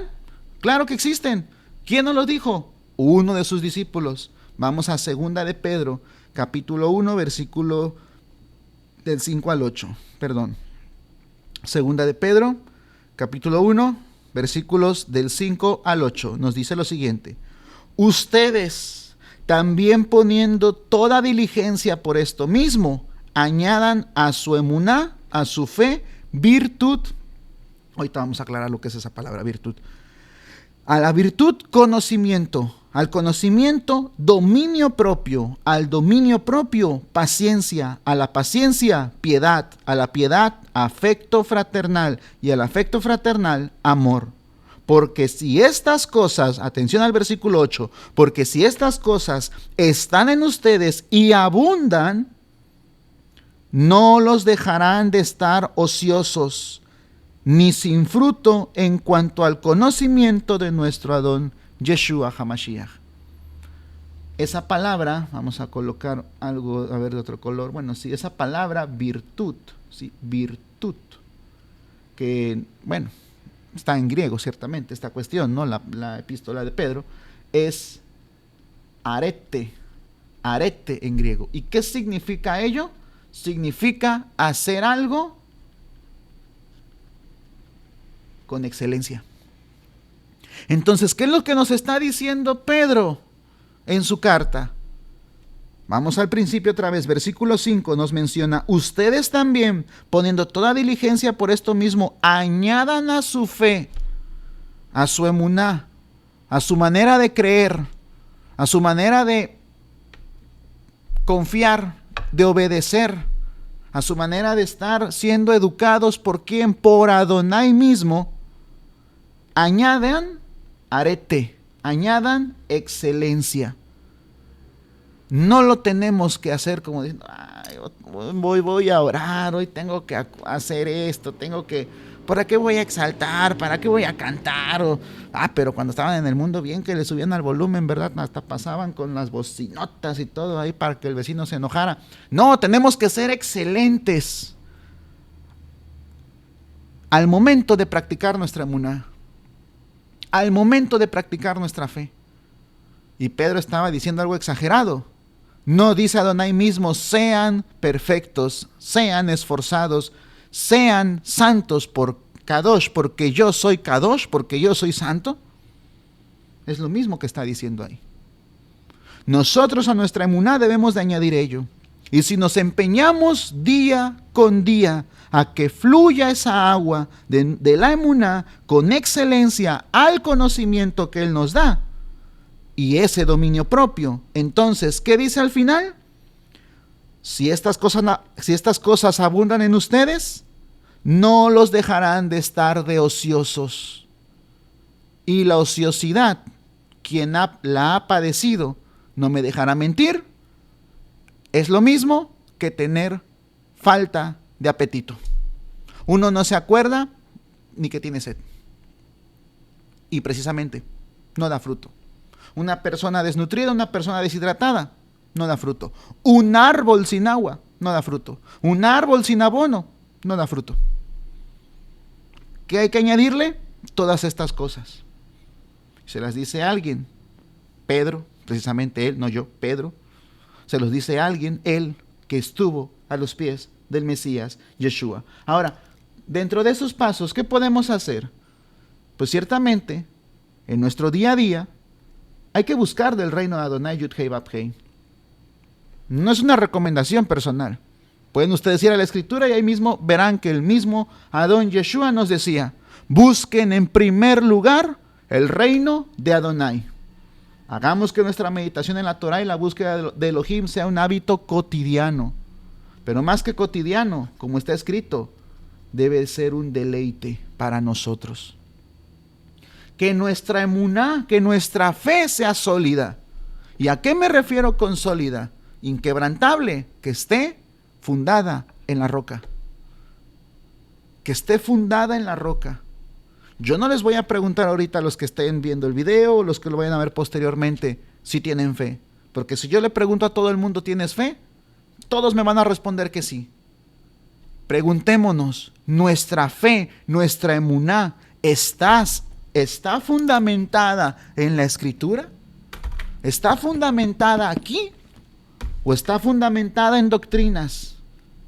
Claro que existen. ¿Quién nos lo dijo? Uno de sus discípulos. Vamos a 2 de Pedro, capítulo 1, versículo del 5 al 8. Perdón. 2 de Pedro, capítulo 1, versículos del 5 al 8. Nos dice lo siguiente. Ustedes, también poniendo toda diligencia por esto mismo, añadan a su emuná, a su fe, virtud. Ahorita vamos a aclarar lo que es esa palabra, virtud. A la virtud, conocimiento. Al conocimiento, dominio propio. Al dominio propio, paciencia. A la paciencia, piedad. A la piedad, afecto fraternal. Y al afecto fraternal, amor. Porque si estas cosas, atención al versículo 8, porque si estas cosas están en ustedes y abundan, no los dejarán de estar ociosos, ni sin fruto en cuanto al conocimiento de nuestro Adón Yeshua HaMashiach. Esa palabra, vamos a colocar algo, a ver, de otro color. Bueno, sí, esa palabra virtud, sí, virtud, que, bueno, está en griego ciertamente esta cuestión, ¿no? La epístola de Pedro es arete, arete en griego. ¿Y qué significa ello? Significa hacer algo con excelencia. Entonces, ¿qué es lo que nos está diciendo Pedro en su carta? Vamos al principio otra vez, versículo 5 nos menciona, ustedes también, poniendo toda diligencia por esto mismo, añadan a su fe, a su emuná, a su manera de creer, a su manera de confiar, de obedecer, a su manera de estar siendo educados por quien, por Adonai mismo, añadan arete, añadan excelencia. No lo tenemos que hacer como diciendo, ay, voy a orar, hoy tengo que hacer esto, ¿para qué voy a exaltar? ¿Para qué voy a cantar? Pero cuando estaban en el mundo bien que le subían al volumen, ¿verdad? Hasta pasaban con las bocinotas y todo ahí para que el vecino se enojara. No, tenemos que ser excelentes al momento de practicar nuestra emuná, al momento de practicar nuestra fe. Y Pedro estaba diciendo algo exagerado. No dice Adonai mismo, sean perfectos, sean esforzados, sean santos por Kadosh, porque yo soy Kadosh, porque yo soy santo. Es lo mismo que está diciendo ahí. Nosotros a nuestra emuná debemos de añadir ello. Y si nos empeñamos día con día a que fluya esa agua de la emuná con excelencia al conocimiento que Él nos da, y ese dominio propio, entonces, ¿qué dice al final? Si estas cosas abundan en ustedes, no los dejarán de estar de ociosos. Y la ociosidad, quien la ha padecido, no me dejará mentir, es lo mismo que tener falta de apetito. Uno no se acuerda ni que tiene sed. Y precisamente, no da fruto. Una persona desnutrida, una persona deshidratada, no da fruto. Un árbol sin agua, no da fruto. Un árbol sin abono, no da fruto. ¿Qué hay que añadirle? Todas estas cosas. Se las dice alguien, Pedro, precisamente él, no yo, Pedro. Se los dice alguien, él, que estuvo a los pies del Mesías, Yeshua. Ahora, dentro de esos pasos, ¿qué podemos hacer? Pues ciertamente, en nuestro día a día, hay que buscar del reino de Adonai Yud-Hei Vav-Hei. No es una recomendación personal. Pueden ustedes ir a la Escritura y ahí mismo verán que el mismo Adón Yeshua nos decía, busquen en primer lugar el reino de Adonai. Hagamos que nuestra meditación en la Torah y la búsqueda de Elohim sea un hábito cotidiano. Pero más que cotidiano, como está escrito, debe ser un deleite para nosotros. Que nuestra emuná, que nuestra fe sea sólida. ¿Y a qué me refiero con sólida? Inquebrantable, que esté fundada en la roca. Que esté fundada en la roca. Yo no les voy a preguntar ahorita a los que estén viendo el video o los que lo vayan a ver posteriormente si tienen fe. Porque si yo le pregunto a todo el mundo, ¿tienes fe? Todos me van a responder que sí. Preguntémonos, ¿nuestra fe, nuestra emuná, está fundamentada en la Escritura? ¿Está fundamentada aquí? ¿O está fundamentada en doctrinas,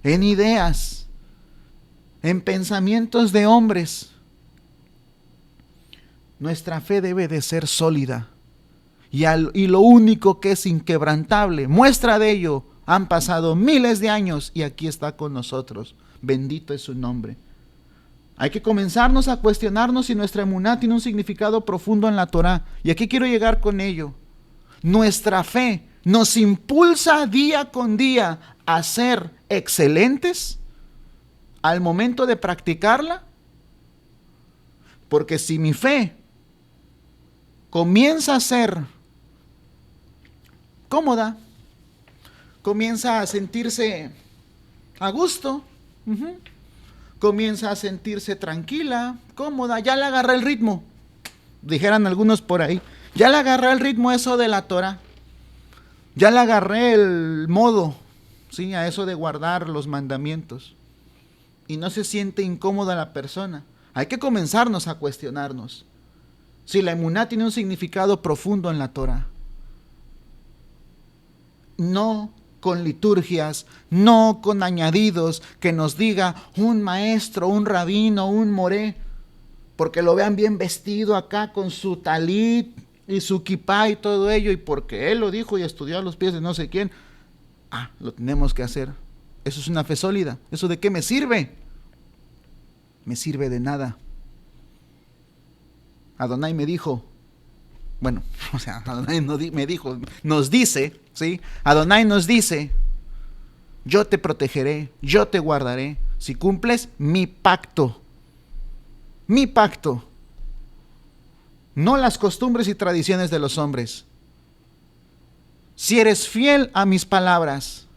en ideas, en pensamientos de hombres? Nuestra fe debe de ser sólida. Y lo único que es inquebrantable, muestra de ello, han pasado miles de años y aquí está con nosotros. Bendito es su nombre. Hay que comenzarnos a cuestionarnos si nuestra emuná tiene un significado profundo en la Torá. Y aquí quiero llegar con ello. Nuestra fe nos impulsa día con día a ser excelentes al momento de practicarla. Porque si mi fe comienza a ser cómoda, comienza a sentirse a gusto, comienza a sentirse tranquila, cómoda, ya le agarré el ritmo, dijeran algunos por ahí, ya le agarré el ritmo a eso de la Torah, ya le agarré el modo, ¿sí?, a eso de guardar los mandamientos, y no se siente incómoda la persona. Hay que comenzarnos a cuestionarnos si la emuná tiene un significado profundo en la Torah. No con liturgias, no con añadidos que nos diga un maestro, un rabino, un moré, porque lo vean bien vestido acá con su talit y su kipá y todo ello, y porque él lo dijo y estudió a los pies de no sé quién, lo tenemos que hacer. Eso es una fe sólida. ¿Eso de qué me sirve? Me sirve de nada. Adonai me dijo, Adonai me dijo, nos dice, ¿sí? Adonai nos dice, yo te protegeré, yo te guardaré, si cumples mi pacto, no las costumbres y tradiciones de los hombres. Si eres fiel a mis palabras,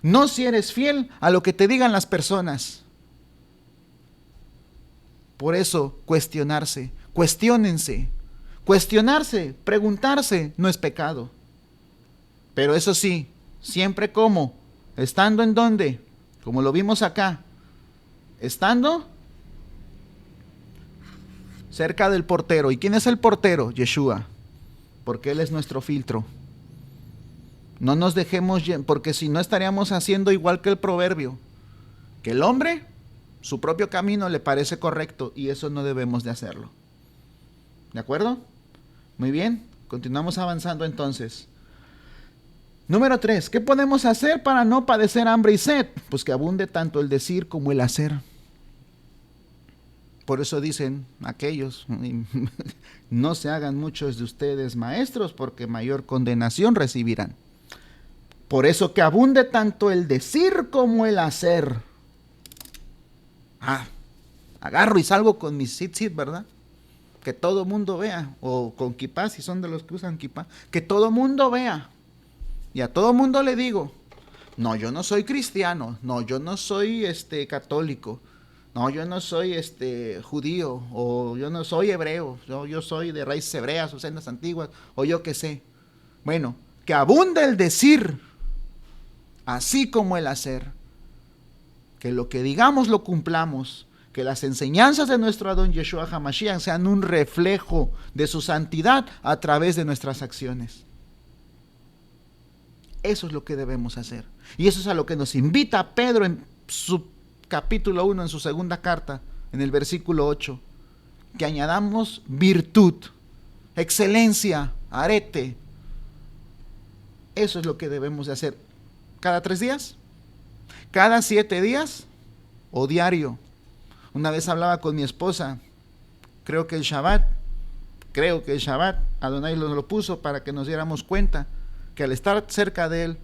no si eres fiel a lo que te digan las personas. Por eso, cuestionarse, preguntarse no es pecado. Pero eso sí, siempre estando en donde, como lo vimos acá, estando cerca del portero. ¿Y quién es el portero? Yeshua, porque Él es nuestro filtro. No nos dejemos, porque si no estaríamos haciendo igual que el proverbio, que el hombre, su propio camino le parece correcto, y eso no debemos de hacerlo. ¿De acuerdo? Muy bien, continuamos avanzando entonces. Número 3, ¿qué podemos hacer para no padecer hambre y sed? Pues que abunde tanto el decir como el hacer. Por eso dicen aquellos, no se hagan muchos de ustedes maestros, porque mayor condenación recibirán. Por eso que abunde tanto el decir como el hacer. Agarro y salgo con mi tzitzit, ¿verdad? Que todo mundo vea, o con kipá, si son de los que usan kipá, que todo mundo vea. Y a todo mundo le digo, no, yo no soy cristiano, no, yo no soy católico, no, yo no soy judío, o yo no soy hebreo, yo soy de raíces hebreas o sendas antiguas, o yo qué sé. Bueno, que abunde el decir, así como el hacer. Que lo que digamos lo cumplamos, que las enseñanzas de nuestro Adón Yeshua HaMashiach sean un reflejo de su santidad a través de nuestras acciones. Eso es lo que debemos hacer. Y eso es a lo que nos invita Pedro en su capítulo 1, en su segunda carta, en el versículo 8. Que añadamos virtud, excelencia, arete. Eso es lo que debemos de hacer. ¿Cada 3 días? ¿Cada 7 días? ¿O diario? Una vez hablaba con mi esposa, creo que el Shabbat, Adonai lo puso para que nos diéramos cuenta que al estar cerca de Él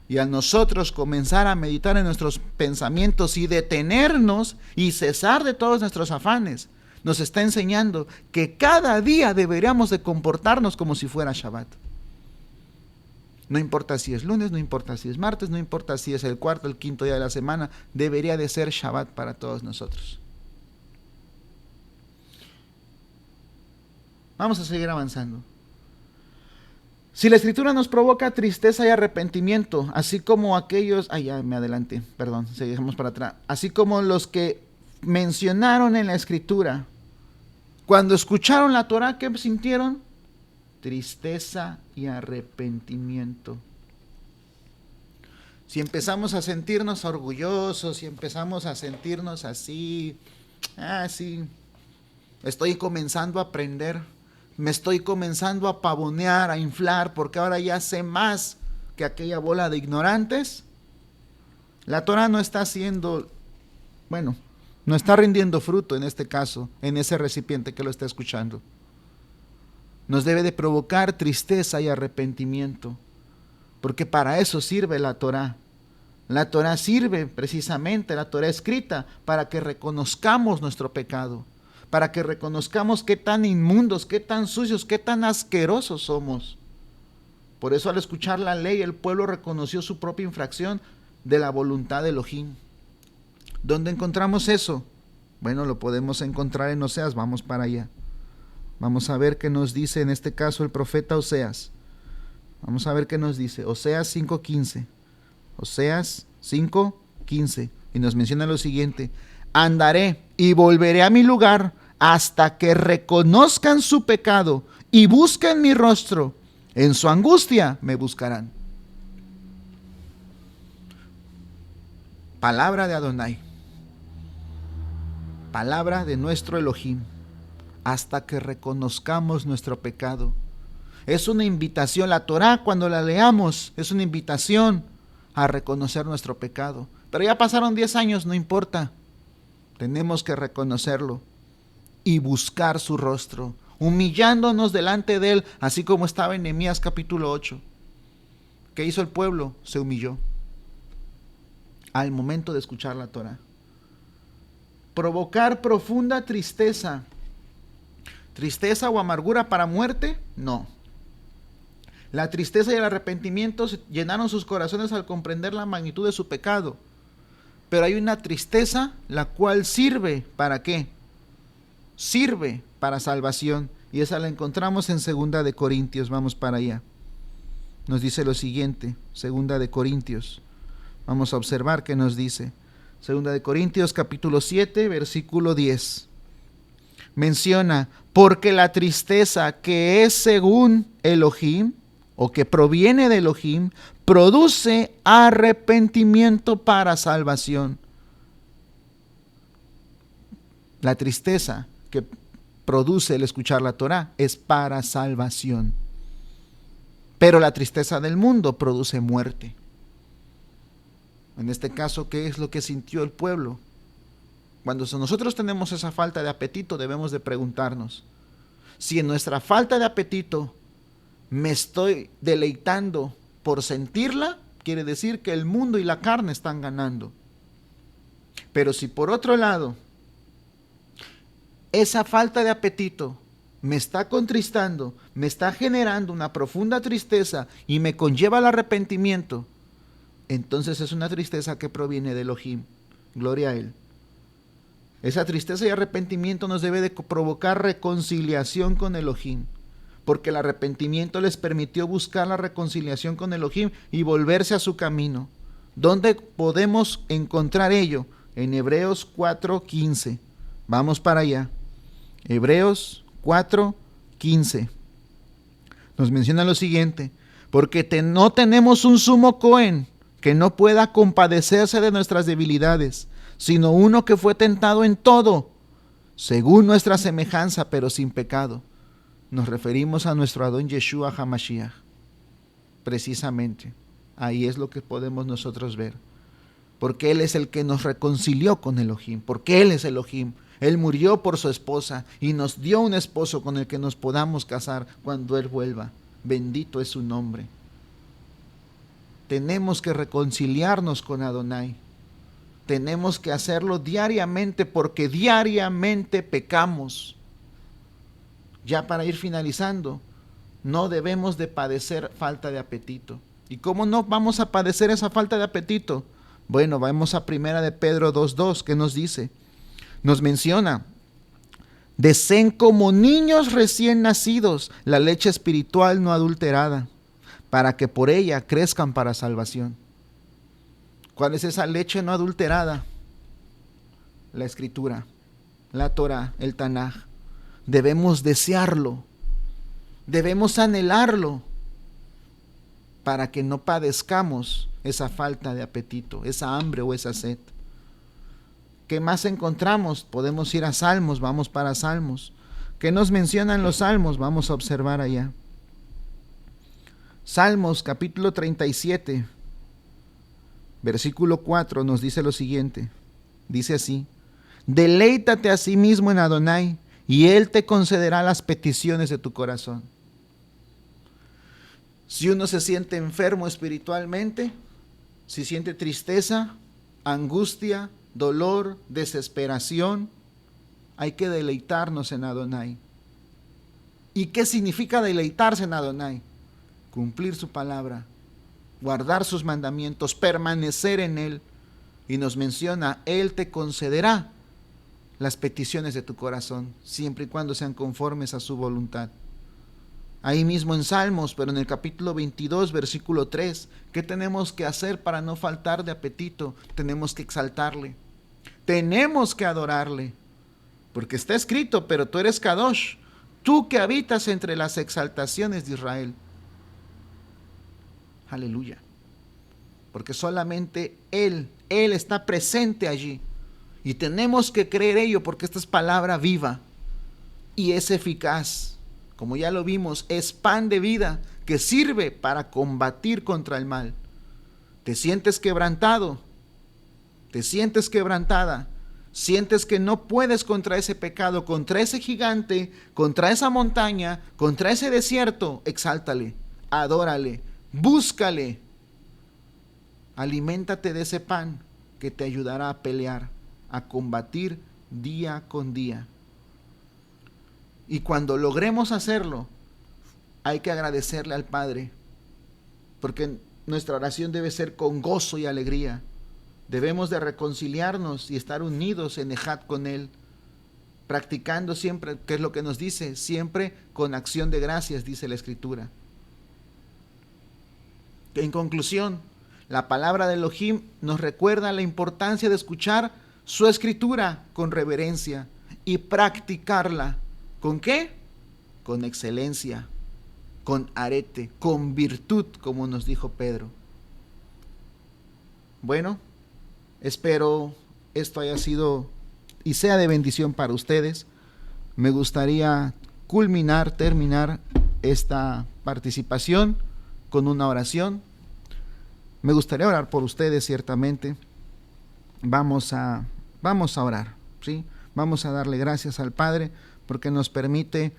y al nosotros comenzar a meditar en nuestros pensamientos y detenernos y cesar de todos nuestros afanes, nos está enseñando que cada día deberíamos de comportarnos como si fuera Shabbat. No importa si es lunes, no importa si es martes, no importa si es el cuarto, el quinto día de la semana, debería de ser Shabbat para todos nosotros. Vamos a seguir avanzando. Si la escritura nos provoca tristeza y arrepentimiento, así como aquellos, ya me adelanté, perdón, seguimos para atrás, así como los que mencionaron en la escritura, cuando escucharon la Torah, ¿qué sintieron? Tristeza y arrepentimiento. Si empezamos a sentirnos orgullosos, si empezamos a sentirnos así, sí, estoy comenzando a aprender, me estoy comenzando a pavonear, a inflar, porque ahora ya sé más que aquella bola de ignorantes. La Torah no está haciendo, no está rindiendo fruto en este caso, en ese recipiente que lo está escuchando. Nos debe de provocar tristeza y arrepentimiento, porque para eso sirve la Torah. La Torah sirve precisamente, la Torah escrita, para que reconozcamos nuestro pecado, para que reconozcamos qué tan inmundos, qué tan sucios, qué tan asquerosos somos. Por eso al escuchar la ley, el pueblo reconoció su propia infracción de la voluntad de Elohim. ¿Dónde encontramos eso? Bueno, lo podemos encontrar en Oseas, vamos para allá. Vamos a ver qué nos dice en este caso el profeta Oseas. Vamos a ver qué nos dice. Oseas 5:15. Oseas 5:15. Y nos menciona lo siguiente: andaré y volveré a mi lugar hasta que reconozcan su pecado y busquen mi rostro. En su angustia me buscarán. Palabra de Adonai. Palabra de nuestro Elohim. Hasta que reconozcamos nuestro pecado. Es una invitación, la Torah cuando la leamos es una invitación a reconocer nuestro pecado. Pero ya pasaron 10 años, no importa. Tenemos que reconocerlo y buscar su rostro, humillándonos delante de él, así como estaba en Nehemías capítulo 8. ¿Qué hizo el pueblo? Se humilló al momento de escuchar la Torah. Provocar profunda tristeza. ¿Tristeza o amargura para muerte? No. La tristeza y el arrepentimiento llenaron sus corazones al comprender la magnitud de su pecado. Pero hay una tristeza la cual sirve ¿para qué? Sirve para salvación. Y esa la encontramos en 2 de Corintios. Vamos para allá. Nos dice lo siguiente, 2 de Corintios. Vamos a observar qué nos dice. 2 de Corintios capítulo 7, versículo 10. Menciona, porque la tristeza que es según Elohim, o que proviene de Elohim, produce arrepentimiento para salvación. La tristeza que produce el escuchar la Torah es para salvación. Pero la tristeza del mundo produce muerte. En este caso, ¿qué es lo que sintió el pueblo? Cuando nosotros tenemos esa falta de apetito, debemos de preguntarnos, si en nuestra falta de apetito me estoy deleitando por sentirla, quiere decir que el mundo y la carne están ganando. Pero si por otro lado, esa falta de apetito me está contristando, me está generando una profunda tristeza y me conlleva al arrepentimiento, entonces es una tristeza que proviene de Elohim. Gloria a Él. Esa tristeza y arrepentimiento nos debe de provocar reconciliación con Elohim, porque el arrepentimiento les permitió buscar la reconciliación con Elohim y volverse a su camino. ¿Dónde podemos encontrar ello? En Hebreos 4:15. Vamos para allá. Hebreos 4:15. Nos menciona lo siguiente: porque no tenemos un sumo Cohen que no pueda compadecerse de nuestras debilidades, sino uno que fue tentado en todo, según nuestra semejanza, pero sin pecado. Nos referimos a nuestro Adón Yeshua HaMashiach. Precisamente, ahí es lo que podemos nosotros ver. Porque Él es el que nos reconcilió con Elohim, porque Él es Elohim. Él murió por su esposa y nos dio un esposo con el que nos podamos casar cuando Él vuelva. Bendito es su nombre. Tenemos que reconciliarnos con Adonai. Tenemos que hacerlo diariamente porque diariamente pecamos. Ya para ir finalizando, no debemos de padecer falta de apetito. ¿Y cómo no vamos a padecer esa falta de apetito? Bueno, vamos a 1 Pedro 2:2, que nos dice, nos menciona: deseen como niños recién nacidos la leche espiritual no adulterada, para que por ella crezcan para salvación. ¿Cuál es esa leche no adulterada? La Escritura, la Torah, el Tanaj. Debemos desearlo, debemos anhelarlo, para que no padezcamos esa falta de apetito, esa hambre o esa sed. ¿Qué más encontramos? Podemos ir a Salmos, vamos para Salmos. ¿Qué nos mencionan los Salmos? Vamos a observar allá. Salmos capítulo 37, versículo 4 nos dice lo siguiente. Dice así: deleítate a sí mismo en Adonai, y Él te concederá las peticiones de tu corazón. Si uno se siente enfermo espiritualmente, si siente tristeza, angustia, dolor, desesperación, hay que deleitarnos en Adonai. ¿Y qué significa deleitarse en Adonai? Cumplir su palabra, guardar sus mandamientos, permanecer en Él. Y nos menciona, Él te concederá las peticiones de tu corazón, siempre y cuando sean conformes a su voluntad. Ahí mismo en Salmos, pero en el capítulo 22, versículo 3, ¿qué tenemos que hacer para no faltar de apetito? Tenemos que exaltarle, tenemos que adorarle, porque está escrito, pero tú eres Kadosh, tú que habitas entre las exaltaciones de Israel. Aleluya. Porque solamente Él está presente allí. Y tenemos que creer ello, porque esta es palabra viva y es eficaz. Como ya lo vimos, es pan de vida que sirve para combatir contra el mal. ¿Te sientes quebrantado? ¿Te sientes quebrantada? ¿Sientes que no puedes contra ese pecado, contra ese gigante, contra esa montaña, contra ese desierto? Exáltale, adórale, búscale. Aliméntate de ese pan que te ayudará a pelear, a combatir día con día. Y cuando logremos hacerlo, hay que agradecerle al Padre, porque nuestra oración debe ser con gozo y alegría. Debemos de reconciliarnos y estar unidos en Ejad con Él, practicando siempre, ¿qué es lo que nos dice? Siempre con acción de gracias, dice la Escritura. En conclusión, la palabra de Elohim nos recuerda la importancia de escuchar su Escritura con reverencia y practicarla. ¿Con qué? Con excelencia, con arete, con virtud, como nos dijo Pedro. Bueno, espero esto haya sido y sea de bendición para ustedes. Me gustaría terminar esta participación con una oración. Me gustaría orar por ustedes, ciertamente. Vamos a orar, ¿sí? Vamos a darle gracias al Padre porque nos permite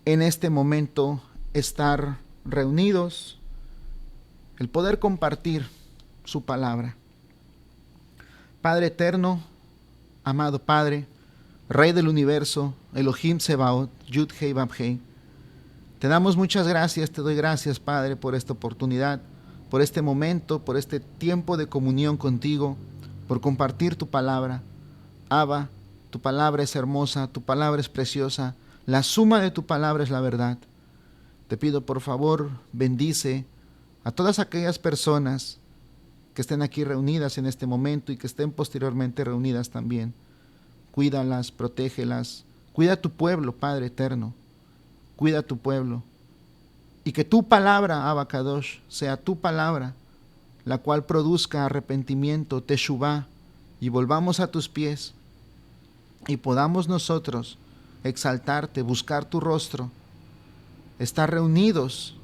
en este momento estar reunidos, el poder compartir su palabra. Padre eterno, amado Padre, Rey del universo, Elohim Sebaot, Yud Hei Vav Hei, te damos muchas gracias, te doy gracias, Padre, por esta oportunidad, por este momento, por este tiempo de comunión contigo, por compartir tu palabra. Abba, tu palabra es hermosa, tu palabra es preciosa, la suma de tu palabra es la verdad. Te pido por favor, bendice a todas aquellas personas que estén aquí reunidas en este momento y que estén posteriormente reunidas también. Cuídalas, protégelas, cuida a tu pueblo, Padre eterno, cuida a tu pueblo. Y que tu palabra, Abba Kadosh, sea tu palabra, la cual produzca arrepentimiento, teshuvá, y volvamos a tus pies, y podamos nosotros exaltarte, buscar tu rostro, estar reunidos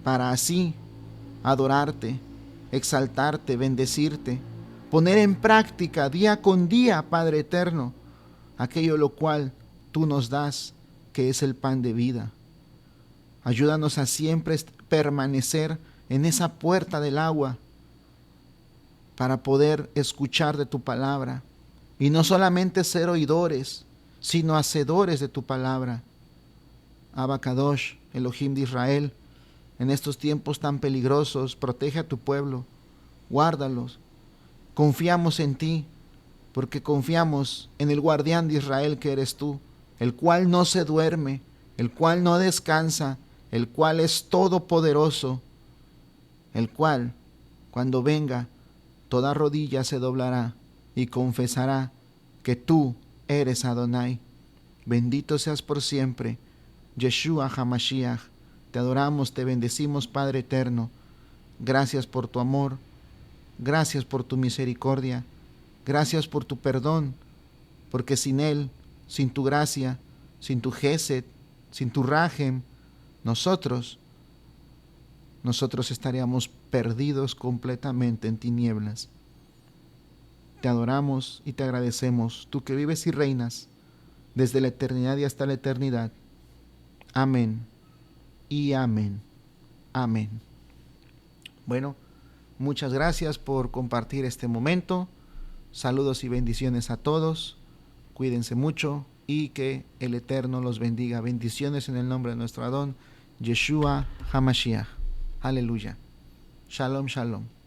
para así adorarte, exaltarte, bendecirte, poner en práctica día con día, Padre eterno, aquello lo cual tú nos das, que es el pan de vida. Ayúdanos a siempre permanecer en esa puerta del agua para poder escuchar de tu palabra y no solamente ser oidores, sino hacedores de tu palabra. Abba Kadosh, Elohim de Israel, En estos tiempos tan peligrosos, protege a tu pueblo, guárdalos. Confiamos en ti, porque confiamos en el guardián de Israel que eres tú, el cual no se duerme, el cual no descansa, el cual es todopoderoso, el cual, cuando venga, toda rodilla se doblará y confesará que tú eres Adonai. Bendito seas por siempre, Yeshua HaMashiach. Te adoramos, te bendecimos, Padre eterno. Gracias por tu amor, gracias por tu misericordia, gracias por tu perdón, porque sin él, sin tu gracia, sin tu Gesed, sin tu Rahem, nosotros estaríamos perdidos completamente en tinieblas. Te adoramos y te agradecemos, tú que vives y reinas desde la eternidad y hasta la eternidad. Amén y amén. Amén. Bueno, muchas gracias por compartir este momento. Saludos y bendiciones a todos. Cuídense mucho y que el Eterno los bendiga. Bendiciones en el nombre de nuestro Adón, Yeshua HaMashiach. Aleluya. Shalom, shalom.